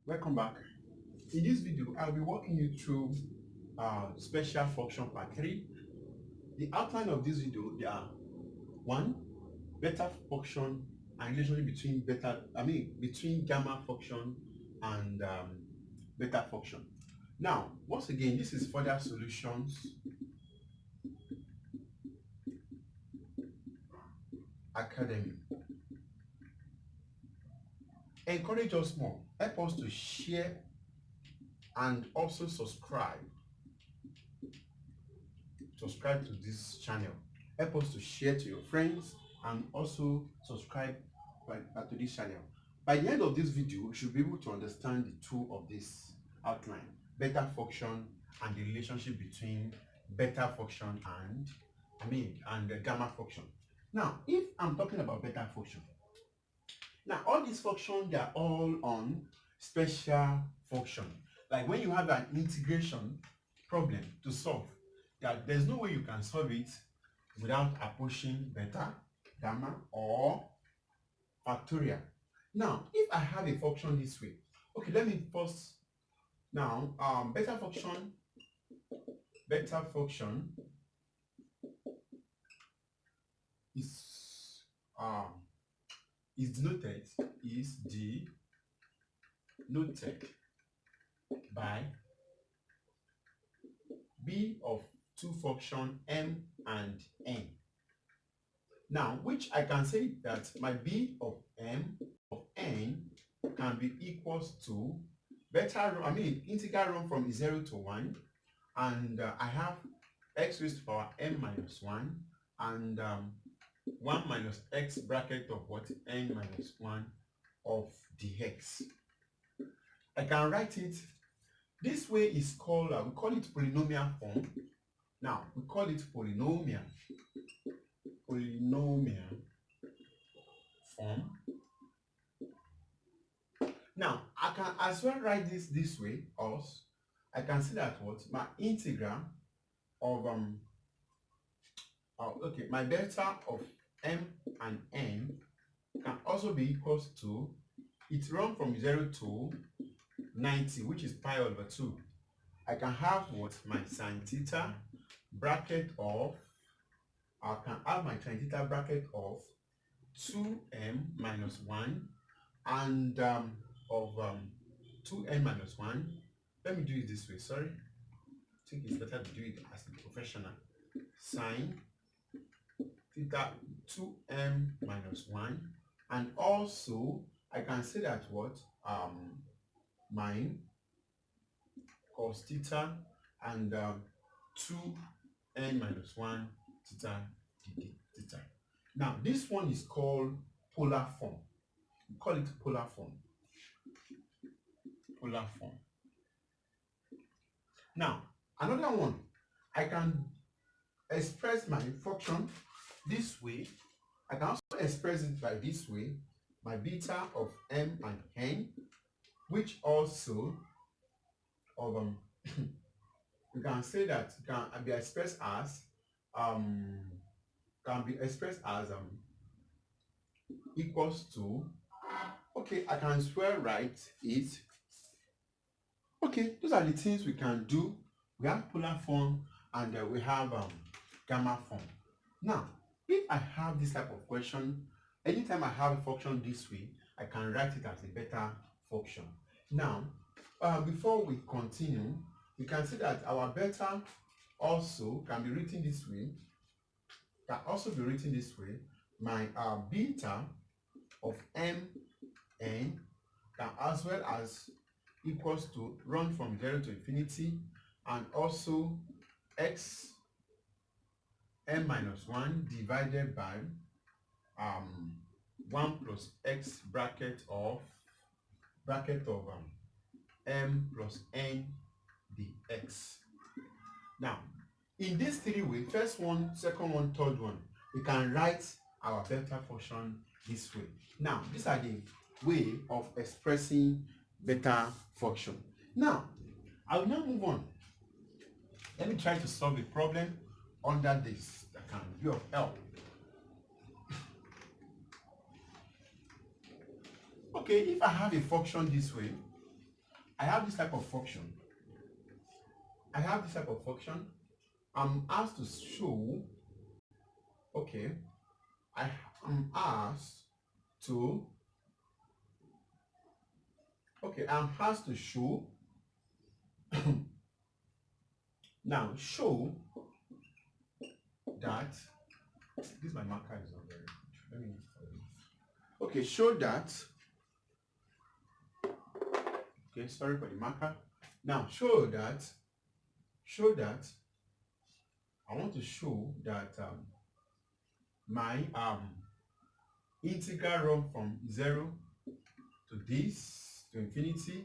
Welcome back. In this video, I'll be walking you through special function part 3. The outline of this video, there are 1. Beta function and relationship between gamma function and beta function. Now, once again, this is further solutions academy. Encourage us more. Help us to share and also subscribe to this channel. Help us to share to your friends and also subscribe to this channel. By the end of this video, you should be able to understand the two of this outline, beta function and the relationship between beta function and the gamma function. Now, if I'm talking about beta function, now all these functions, they are all on special function. Like when you have an integration problem to solve, that there's no way you can solve it without approaching beta, gamma, or factorial. Now, if I have a function this way, okay, let me first now beta function is denoted by b of two function m and n. Now, which I can say that my b of m of n can be equals to integral run from 0 to 1, and I have x raised to the power m minus 1 and 1 minus x bracket of what? N minus 1 of dx. I can write it this way. Is called we call it polynomial form. Now we call it polynomial form. Now I can as well write this way. Also, I can see that what my integral of my beta of m and n can also be equals to, it run from 0 to 90, which is pi over 2. I can have what? My sine theta bracket of, I can have my sine theta bracket of 2m minus 1 and of 2n minus 1. Let me do it this way, sorry. I think it's better to do it as a professional. Sine theta 2m minus 1, and also I can say that what mine cos theta and 2n minus 1 theta dd theta. Now this one is called polar form. We call it polar form. Now another one, I can express my function this way. I can also express it by this way, my beta of m and n, which also of we can say that can be expressed as equals to, okay, I can as well write it. Okay, those are the things we can do. We have polar form and we have gamma form. Now, if I have this type of question, anytime I have a function this way, I can write it as a beta function. Now, before we continue, we can see that our beta also can be written this way. My beta of m n can as well as equals to run from 0 to infinity, and also x m minus 1 divided by 1 plus x bracket of m plus n dx. Now in these three ways, first one, second one, third one, we can write our beta function this way. Now these are the way of expressing beta function. Now I will now move on. Let me try to solve a problem under this that can be of help. Okay, if I have a function this way, I have this type of function. I'm asked to show, okay, I am asked to, I'm asked to show, now show that, this my marker is not very good. Let me, okay, show that, okay, sorry for the marker. Now show that, I want to show that my integral run from 0 to this, to infinity,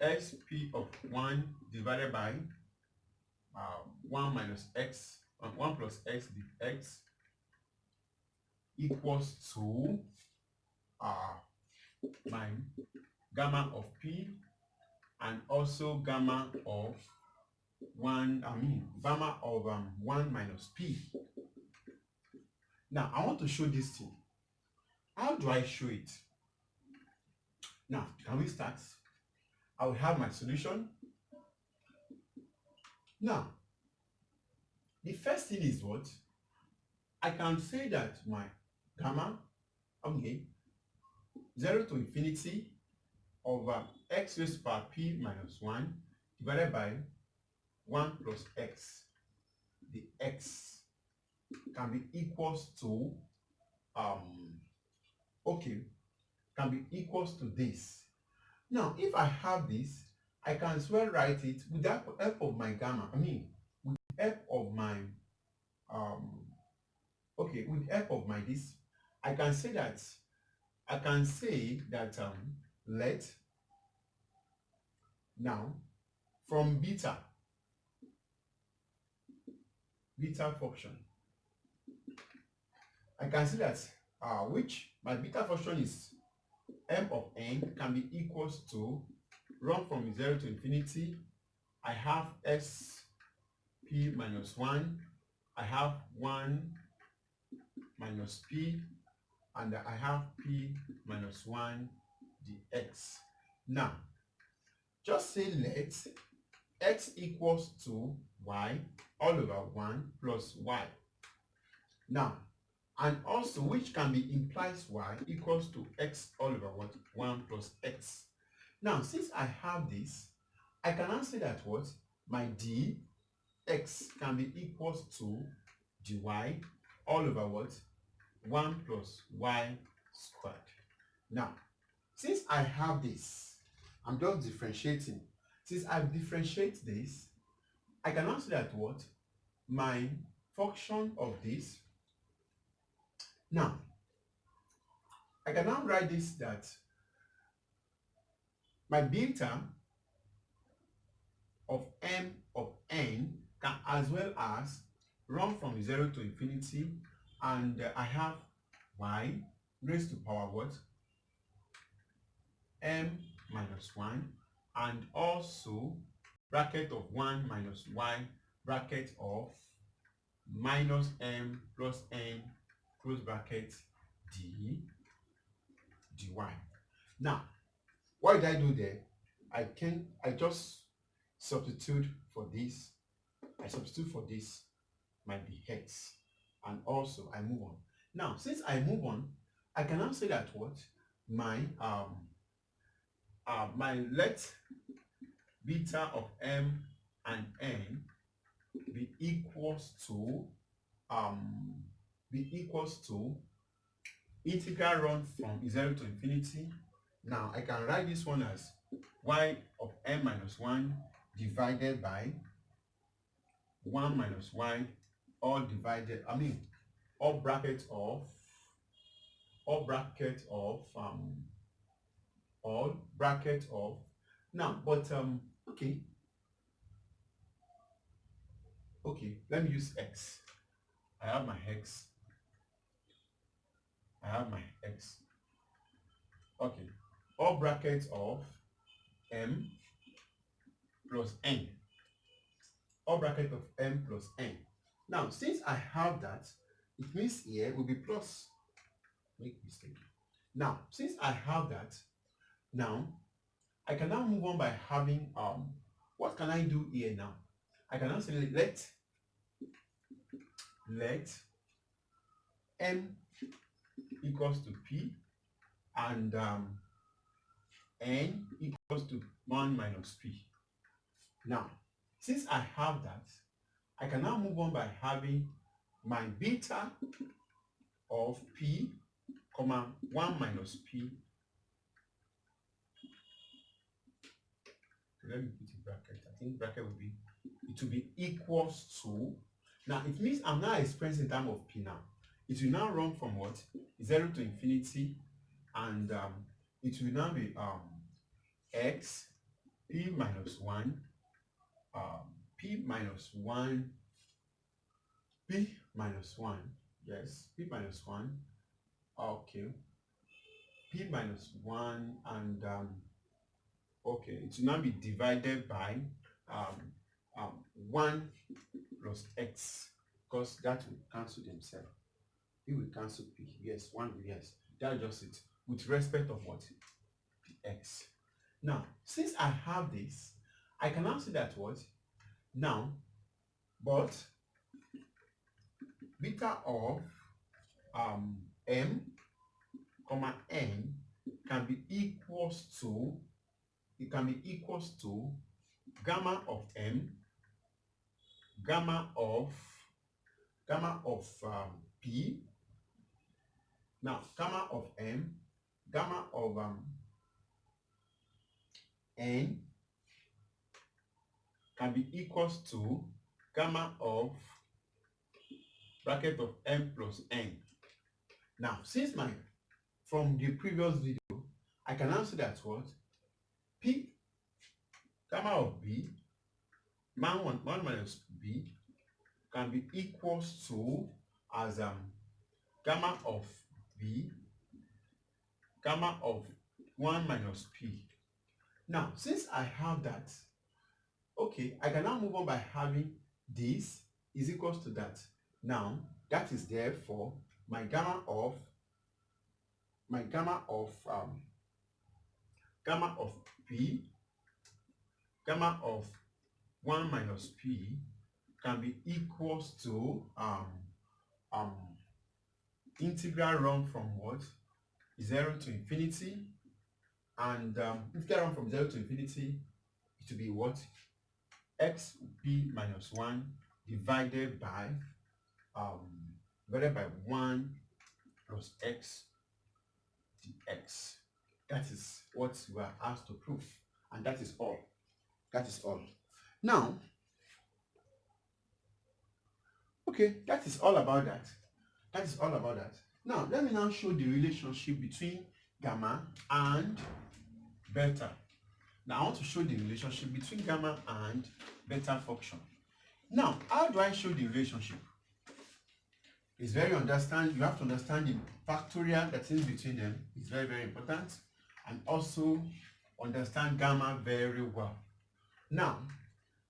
sp of 1 divided by 1 minus x, 1 plus x dx equals to my gamma of p, and also gamma of 1, gamma of 1 minus p. Now I want to show this thing. How do I show it? Now can we start? I will have my solution. Now the first thing is what? I can say that my gamma, 0 to infinity over x raised to power p minus 1 divided by 1 plus x. The x can be equals to can be equals to this. Now if I have this, I can as well write it with the help of my gamma. With the help of my with the help of my this, I can say that let, now from beta function, I can see that which my beta function is m of n can be equals to, run from 0 to infinity, I have sp minus 1, I have 1 minus p, and I have p minus 1 dx. Now just say let x equals to y all over 1 plus y. Now, and also which can be implies y equals to x all over what? 1 plus x. Now since I have this, I can now say that what? My dx can be equals to dy all over what? 1 plus y squared. Now since I have this, I'm just differentiating. Since I differentiate this, I can now say that what? My function of this, now I can now write this, that my beta of m of n can as well as run from 0 to infinity, and I have y raised to power what? M minus 1, and also bracket of 1 minus y, bracket of minus m plus n, close bracket dy. Now what did I do there? I just substitute for this. I substitute for this might be x, and also I move on. Now since I move on, I can now say that what? My let beta of m and n be equals to integral run from 0 to infinity. Now I can write this one as y of m minus 1 divided by 1 minus y, all divided, all bracket of now, but let me use x. I have my x. Okay, all brackets of m plus n. All bracket of m plus n. Now, since I have that, it means here will be plus. Make mistake. Now, since I have that, now I can now move on by having what can I do here now? I can now say let m equals to p and n equals to 1 minus p. Now, since I have that, I can now move on by having my beta of p, comma 1 minus p. Let me put a bracket. I think bracket will be, it will be equals to. Now it means I'm now expressing in terms of p now. It will now run from what? 0 to infinity, and it will now be x p minus 1 p minus 1 p minus 1, yes, p minus 1, okay, p minus 1, and okay, it will now be divided by 1 plus x, because that will cancel themselves. P will cancel p, yes, 1 will, yes, that's just it, with respect of what? X. Now, since I have this, I can now say that what? Now, but beta of m, comma n can be equals to, it can be equals to gamma of m, gamma of p. Now, gamma of m, gamma of n can be equals to gamma of bracket of m plus n. Now, since from the previous video, I can answer that what? P, gamma of b, 1 minus b can be equals to as gamma of b, gamma of 1 minus p. Now, since I have that, okay, I can now move on by having this is equals to that. Now, that is therefore my gamma of p, gamma of 1 minus p can be equals to integral run from what? 0 to infinity, and integral run from 0 to infinity, it will be what? X p minus 1 divided by 1 plus x dx. That is what we are asked to prove, and that is all. That is all. Now, okay, that is all about that. That is all about that. Now, let me now show the relationship between gamma and beta. Now, I want to show the relationship between gamma and beta function. Now, how do I show the relationship? It's very you have to understand the factorial that is between them. It's very, very important. And also understand gamma very well. Now,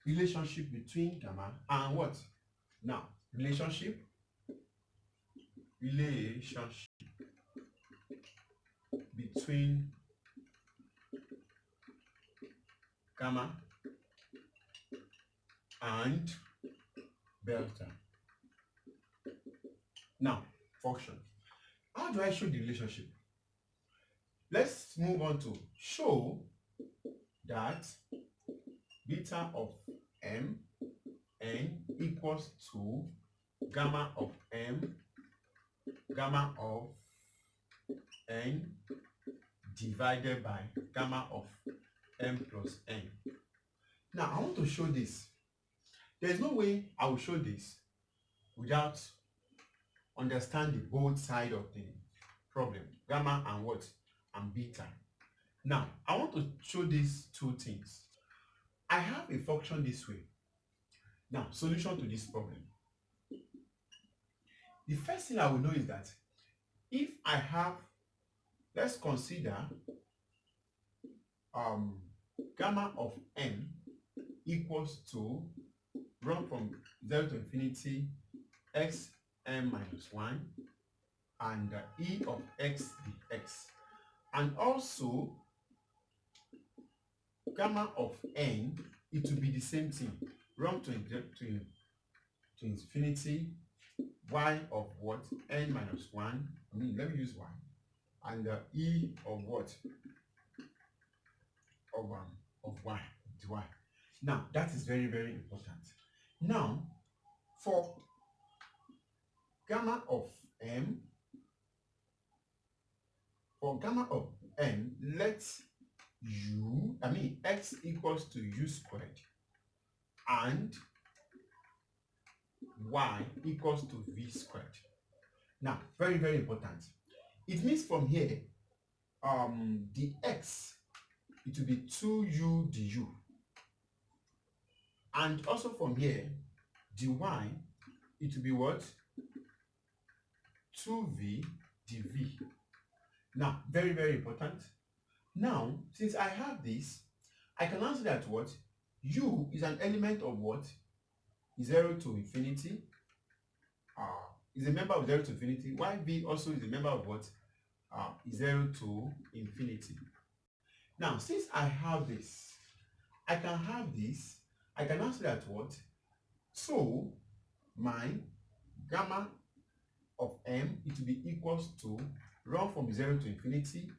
relationship between gamma and what? Now, relationship between gamma and delta. Now, function. How do I show the relationship? Let's move on to show that beta of m n equals to gamma of m, gamma of n divided by gamma of m plus n. Now, I want to show this. There's no way I will show this without understanding both sides of the problem, gamma and what? And beta. Now, I want to show these two things. I have a function this way. Now, solution to this problem. The first thing I will know is that if I have, let's consider gamma of n equals to, run from 0 to infinity, x m minus 1 and e of x dx. And also gamma of n, it will be the same thing. Run to infinity y of what? N minus 1. I mean, let me use 1. And e of what? Of y, dy. Now, that is very, very important. Now, for gamma of m, let x equals to u squared and y equals to v squared. Now, very, very important. It means from here, the x, it will be 2u du. And also from here, dy, it will be what? 2v dv. Now, very, very important. Now, since I have this, I can answer that what? U is an element of what? 0 to infinity. Is a member of 0 to infinity. While v also is a member of what? 0 to infinity. Now, since I have this, I can have this. I can answer that what? So, my gamma of m, it will be equals to run from 0 to infinity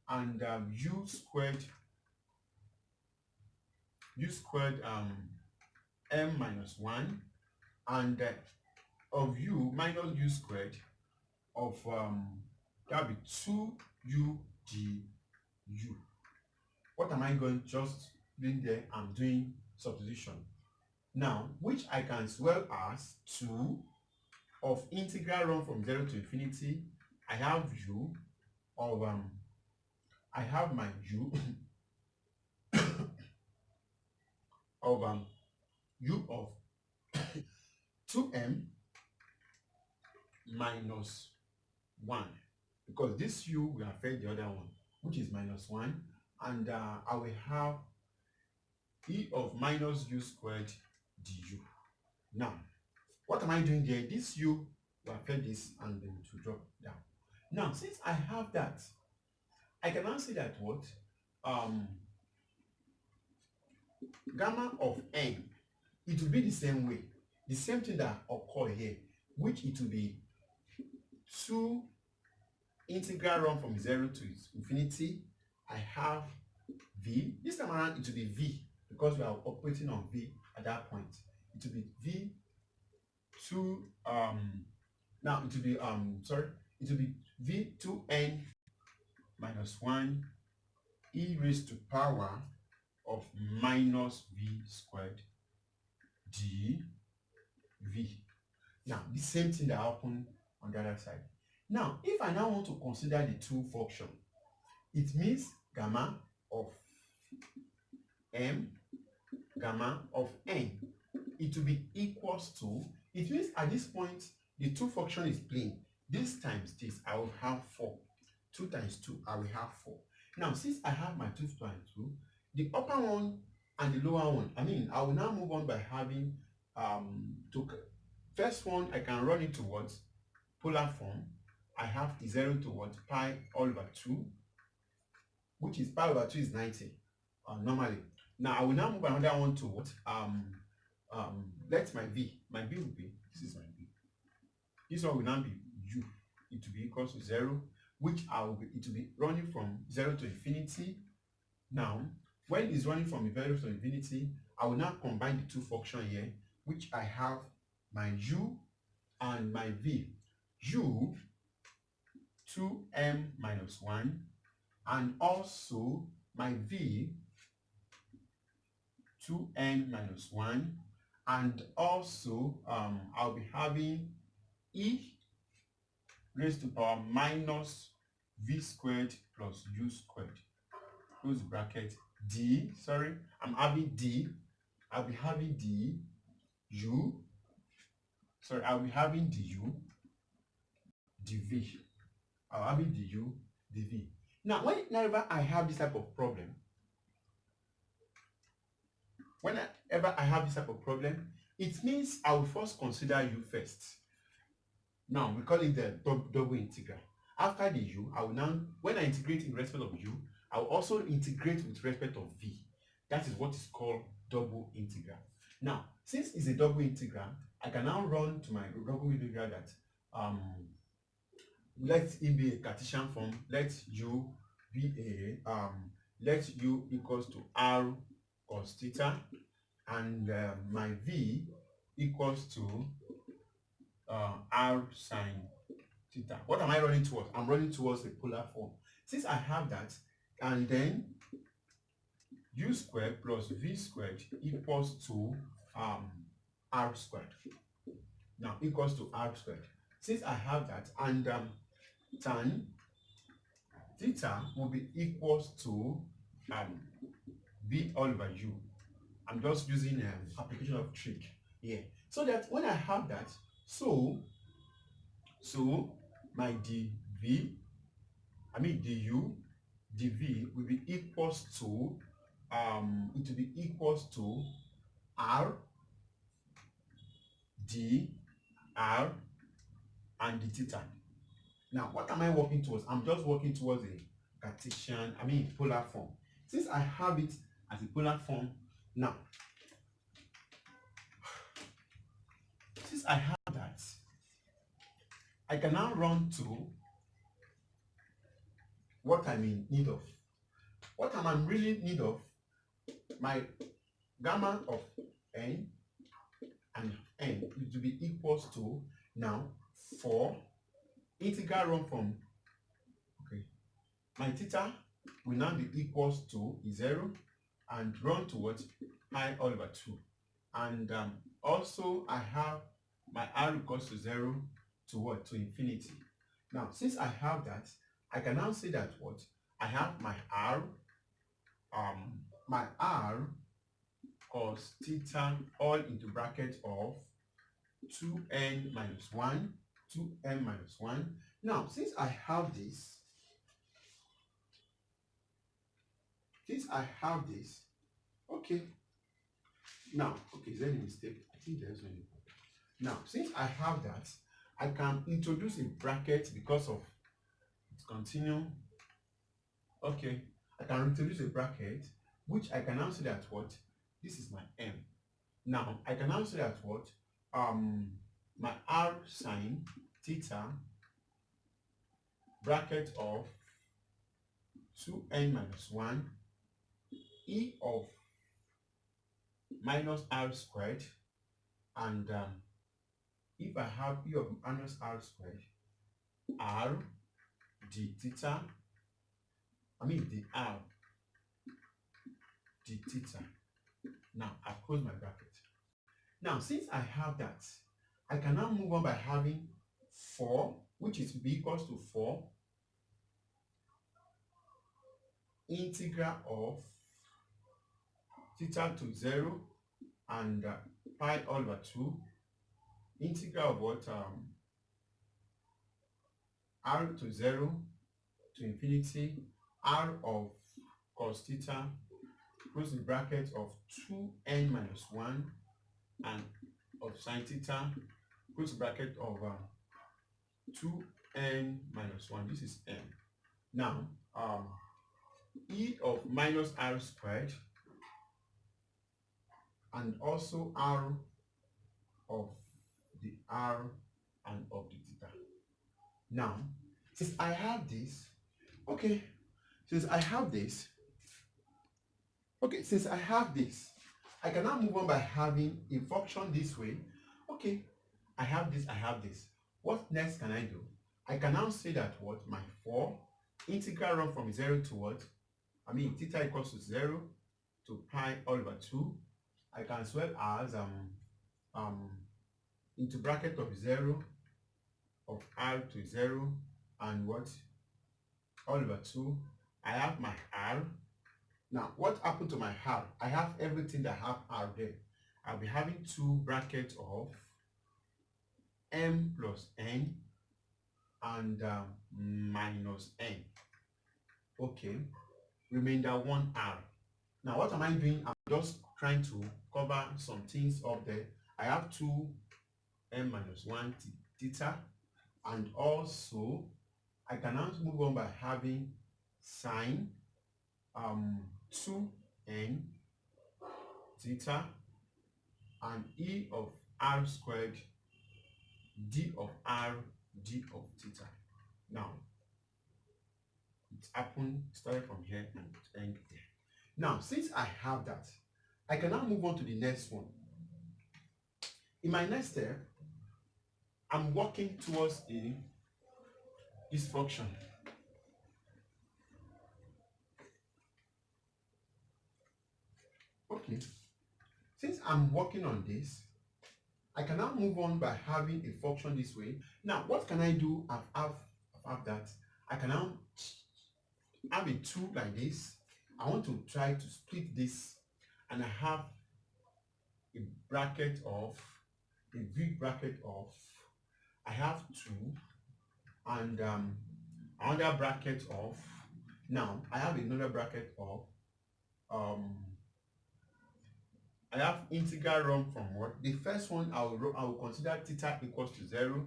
and u squared m minus 1 and of u minus u squared of that will be 2u du. What am I going just doing there? I'm doing substitution. Now, which I can as well as 2 of integral run from 0 to infinity. I have u of I have my u of u of 2m minus 1, because this u will affect the other one, which is minus 1, and I will have e of minus u squared du. Now, what am I doing there? This u will affect this and then to drop down. Now, since I have that, I can now say that what? Gamma of n, it will be the same way. The same thing that occur here, which it will be 2 integral run from 0 to infinity. I have v. This time around it will be v because we are operating on v at that point. It will be v 2 now it will be it will be v 2n minus 1 e raised to power of minus v squared dv. Now, the same thing that happened on the other side. Now, if I now want to consider the two function, it means gamma of m, gamma of n, it will be equals to, it means at this point, the two function is plain. This times this, I will have 4. 2 times 2, I will have 4. Now, since I have my 2 times 2, the upper one and the lower one, I will now move on by having first one, I can run into what? Polar form. I have 0 to what? Pi all over 2, which is pi over 2 is 90 normally. Now, I will now move another one to what? Let my v will be, this is my v. This one will now be u. It will be equals to 0, which it will be running from 0 to infinity. Now, when it's running from 0 to infinity, I will now combine the two functions here, which I have my u and my v. U 2m minus 1 and also my v 2n minus 1, and also I'll be having e raised to power minus v squared plus u squared, close bracket, d, I'm having d, I'll be having d u, I'll be having du dv. I'll have du dv. Now, whenever I have this type of problem, it means I will first consider u first. Now, we call it the double integral. After the u, I will now, when I integrate in respect of u, I will also integrate with respect of v. That is what is called double integral. Now, since it's a double integral, I can now run to my double integral that let it be a Cartesian form. Let u be let u equals to r cos theta, and my v equals to r sine theta. What am I running towards? I'm running towards a polar form. Since I have that, and then u squared plus v squared equals to r squared. Now equals to r squared. Since I have that, and tan theta will be equals to v all over u. I'm just using application of trig here, so that when I have that, so my du dv will be equals to it will be equals to r d r and the theta. Now what am I working towards? I'm just working towards a Cartesian, polar form. Since I have it as a polar form, now since I have that, I can now run to what I'm in need of. What am I really in need of? My gamma of n and n will be equals to, now, 4 integral run from, my theta will now be equals to 0 and run towards pi all over 2. And also I have my r equals to 0 to what? To infinity. Now, since I have that, I can now say that what? I have my r cos theta all into bracket of 2n minus 1, 2n minus 1. Now, since I have this, okay. Now, is there any mistake? I think there's no mistake. Now, since I have that, I can introduce a bracket because of its continue. Okay, I can introduce a bracket, which I can now say that what? This is my m. Now, I can now say that what? My r sine theta bracket of 2n minus 1 e of minus r squared, and if I have e of minus r squared, r d theta, the r d theta. Now I close my bracket. Now, since I have that, I can now move on by having 4, which is b equals to 4 integral of theta to 0 and pi all over 2 integral of what? R to 0 to infinity r of cos theta close the bracket of 2n minus 1 and of sine theta close the bracket of 2n minus 1. This is n. Now e of minus r squared and also r of the r and of the theta. Now, since I have this, I can now move on by having a function this way. Okay, I have this. What next can I do? I can now say that what? My 4 integral run from 0 to what? Theta equals to 0 to pi all over 2. I can as well as into bracket of 0 of r to 0 and what? All over 2. I have my r. Now, what happened to my r? I have everything that have r there. I'll be having 2 brackets of m plus n and minus n. Okay, remainder 1r. Now, what am I doing? I'm just trying to cover some things up there. I have 2m minus 1 theta, and also I can now move on by having sine 2n theta and E of r squared d of r d of theta. Now, it happened, started from here and it ended there. Now, since I have that, I can now move on to the next one. In my next step, I'm working towards this function. Okay, since I'm working on this, I can now move on by having a function this way. Now, what can I do? I've that. I can now have a 2 like this. I want to try to split this, and I have a bracket of, a big bracket of, I have 2, and another bracket of, now I have another bracket of, I have integral run from what? The first one I will consider theta equals to 0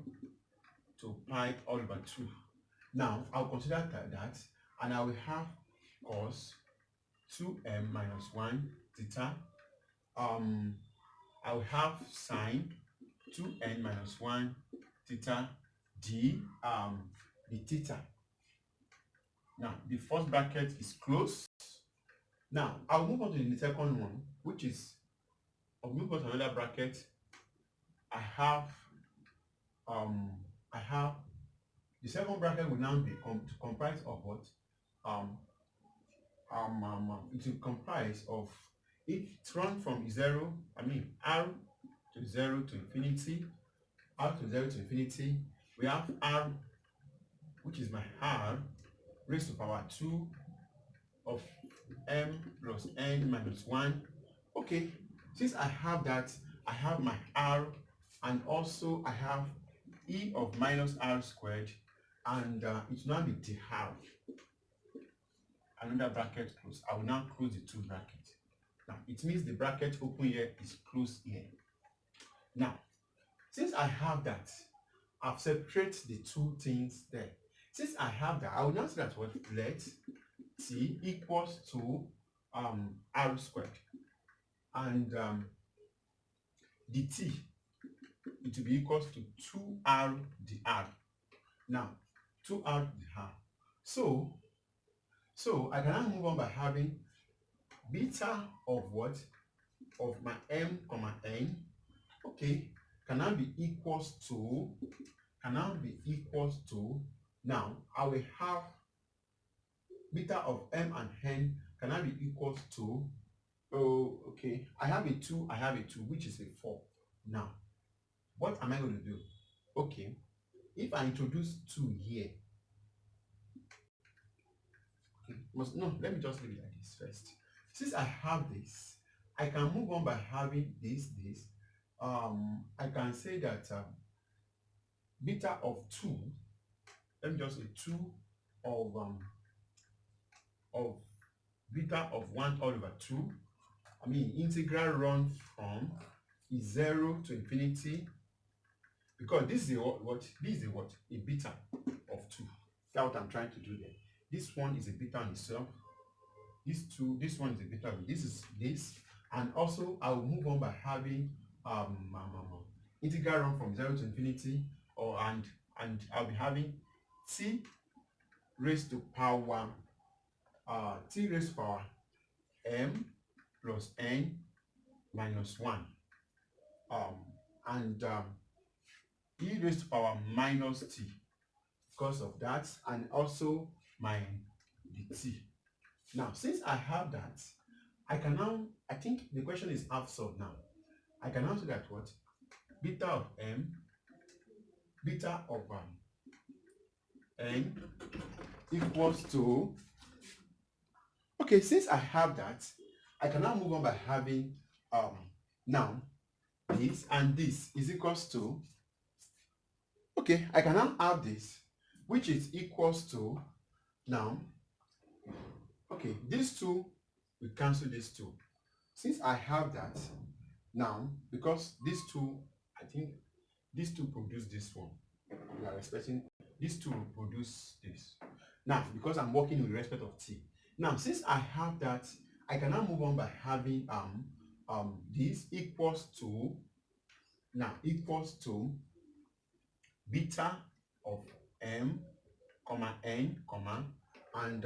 to pi all over 2. Now I'll consider that, and I will have cos 2m minus 1 theta. I will have sine 2n minus 1 theta d the theta. Now the first bracket is closed. Now I'll move on to the second one, which is, I'll move on to another bracket. I have the second bracket will now be comprised of what? It will comprise of, if it's run from 0, r to 0 to infinity, r to 0 to infinity, we have r, which is my r raised to power 2 of m plus n minus 1. Okay, since I have that, I have my r, and also I have e of minus r squared, and it will now be the half. Another bracket close. I will now close the 2 brackets. Now it means the bracket open here is closed here. Now, since I have that, I've separated the 2 things there. Since I have that, I will now say that what, let t equals to r squared, and the t, it will be equals to 2r dr. Now 2r dr. So I can now move on by having beta of what? Of my m comma n, okay, can now be equals to, now I will have beta of m and n can now be equals to, okay, I have a 2, which is a 4. Now, what am I going to do? Okay, if I introduce 2 here, no, let me just leave it like this first. Since I have this, I can move on by having this. I can say that beta of 2, let me just say 2 of beta of 1 all over 2. Integral run from 0 to infinity, because this is a beta of 2. That's what I'm trying to do there. This one is a beta on itself. This one is a beta. This is this, and also I will move on by having integral run from 0 to infinity, and I'll be having t raised to power m plus n minus 1, and e raised to power minus t because of that, and also my dt. Now, since I have that, I can now, I think the question is half solved now. I can now say that what? Beta of m, beta of n equals to, okay, since I have that, I can now move on by having now this and this is equals to, okay, I can now have this, which is equals to, now, okay, these 2 will cancel these 2. Since I have that, now, because these 2, I think these 2 produce this one, we are expecting these 2 will produce this. Now, because I'm working with respect of t. Now, since I have that, I can now move on by having this equals to beta of m comma n comma and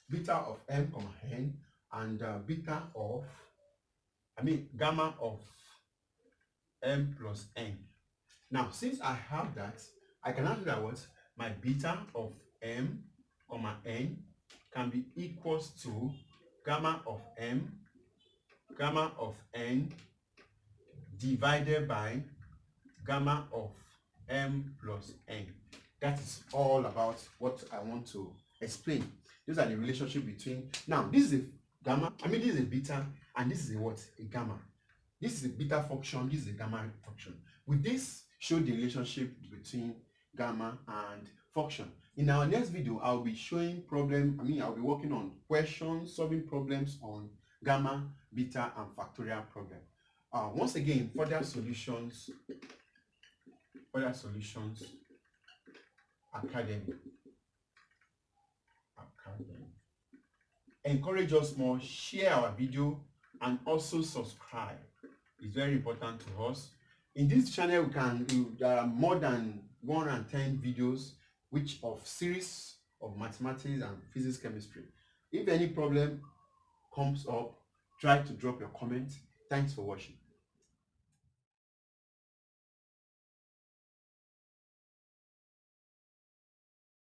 beta of m comma n and beta of gamma of m plus n. Now since I have that, I can now do that what my beta of m comma n can be equals to gamma of m gamma of n divided by gamma of m plus n. That is all about what I want to explain. These are the relationship between. Now this is a gamma, this is a beta, and this is a what? A gamma. This is a beta function, this is a gamma function. With this, show the relationship between gamma and function. In our next video, I'll be showing I'll be working on questions, solving problems on gamma, beta, and factorial problem. Once again, further solutions academy. Encourage us more, share our video, and also subscribe. It's very important to us. In this channel, there are more than 110 videos which of series of mathematics and physics chemistry. If any problem comes up, try to drop your comment. Thanks for watching.